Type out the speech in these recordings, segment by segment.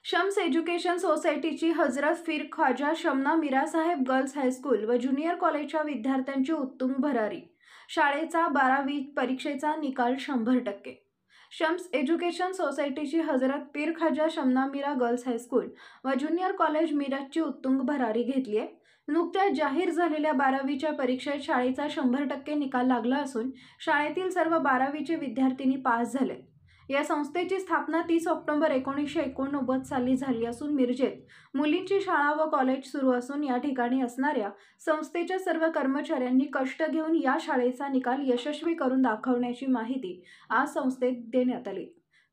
Shams education सोसायटीची Hazrat पीर ख्वाजा शमना मीरा साहेब girls high school व junior कॉलेजच्या विद्यार्थ्यांची उत्तुंग भरारी। शाळेचा 12वी परीक्षेचा निकाल 100%। शम्स एज्युकेशन सोसायटीची हजरत पीर ख्वाजा शमना मीरा गर्ल्स हायस्कूल व ज्युनियर कॉलेज मिरजची उत्तुंग भरारी घेतली आहे। नुकत्याच जाहीर झालेल्या 12वीच्या परीक्षेत शाळेचा 100% निकाल लागला असून शाळेतील सर्व 12वीचे विद्यार्थिनी पास झाले। या संस्थेची स्थापना 30 ऑक्टोबर 1989 साली झाली असून मिरजेत मुलींची शाळा व कॉलेज सुरू असून या ठिकाणी असणाऱ्या संस्थेच्या सर्व कर्मचाऱ्यांनी कष्ट घेऊन या शाळेचा निकाल यशस्वी करून दाखवण्याची माहिती आज संस्थेत देण्यात आली।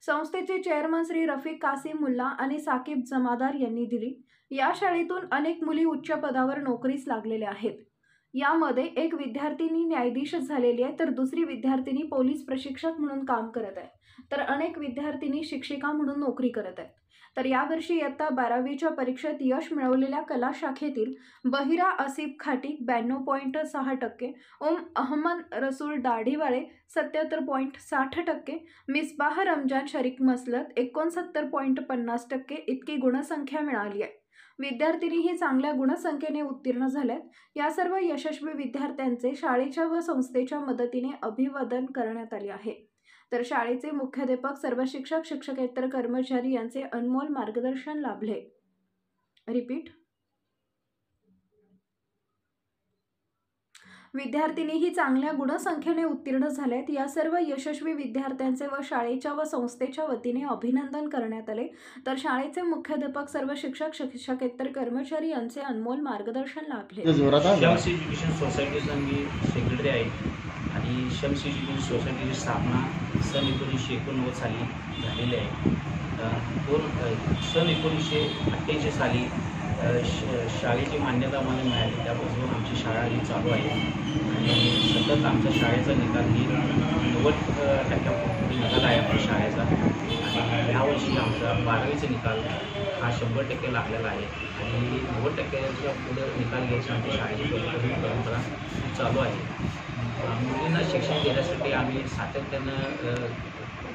संस्थेचे चेअरमन श्री रफिक कासिम मुल्ला आणि साकिब जमादार यांनी दिली। या शाळेतून अनेक मुली उच्च पदावर नोकरीस लागलेल्या आहेत। यामध्ये एक विद्यार्थिनी न्यायाधीश झालेली आहे, तर दुसरी विद्यार्थिनी पोलीस प्रशिक्षक म्हणून काम करत आहे, तर अनेक विद्यार्थिनी शिक्षिका म्हणून नोकरी करत आहेत। तर यावर्षी इयत्ता 12वीच्या परीक्षेत यश मिळवलेल्या कला शाखेतील बहिरा आसिफ खाटी 92.6%, ओम अहमद रसूल दाढीवाळे 77.60%, मिसबाह रमजान शरीक मसलत 69.50% इतकी गुणसंख्या मिळाली आहे। विद्यार्थिनी ही चांगल्या गुणसंख्येने उत्तीर्ण झाल्यात। या सर्व यशस्वी विद्यार्थ्यांचे शाळेच्या व संस्थेच्या मदतीने अभिवादन करण्यात आले आहे। तर शाळेचे मुख्याध्यापक, सर्व शिक्षक, शिक्षकेतर कर्मचारी यांचे अनमोल मार्गदर्शन लाभले। रिपीट, विद्यार्थिनी ही चांगल्या गुणसंख्येने उत्तीर्ण झालेत। या सर्व यशस्वी विद्यार्थ्यांचे व शाळेच्या व संस्थेच्या वतीने अभिनंदन करण्यात आले। तर शाळेचे मुख्याध्यापक, सर्व शिक्षक, शिक्षकेतर कर्मचारी यांचे अनमोल मार्गदर्शन लाभले। शम्स एज्युकेशन सोसायटीचा मी सेक्रेटरी आहे आणि शम्स एज्युकेशन सोसायटीची स्थापना सन 1989 साली झालेली आहे। सन 1988 साली शाळेची मान्यता आम्हाला मिळाली, त्यापासून आमची शाळा ही चालू आहे आणि सतत आमच्या शाळेचा निकाल ही 90% निकाल आहे आपल्या शाळेचा। आणि यावर्षी आमचा 12वीचा निकाल हा 100% लागलेला आहे आणि 90%च्या पुढे निकाल घ्यायची आमच्या शाळेची परंपरा चालू आहे। मुलींना शिक्षण देण्यासाठी आम्ही सातत्यानं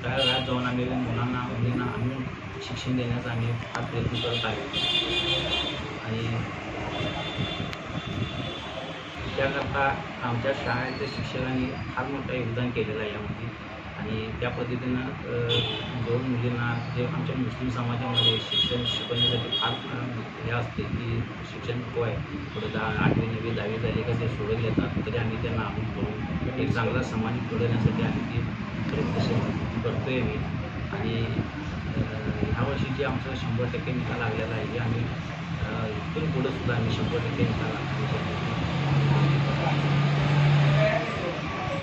गावागावात जाऊन आम्ही मुलींना आणून शिक्षण देण्याचा आम्ही फार प्रयत्न करत आहे आणि त्याकरता आमच्या शाळेच्या शिक्षकांनी फार मोठं योगदान केलेलं आहे यामध्ये। आणि त्या पद्धतीनं दोन मुलींना जे आमच्या मुस्लिम समाजामध्ये शिक्षण शिकवण्यासाठी फार हे असते की शिक्षण नको आहे, पुढे 8वी 9वी 10वी झाली का ते सोडून येतात, तरी आम्ही त्यांना आणून करून एक चांगला समाज घडवण्यासाठी आम्ही ती प्रयत्न करतो आहे मी। आणि ह्यावर्षी जे आमचं 100% निकाल लागलेला आहे, हे आम्ही इथून पुढं सुद्धा आम्ही 100% निकाल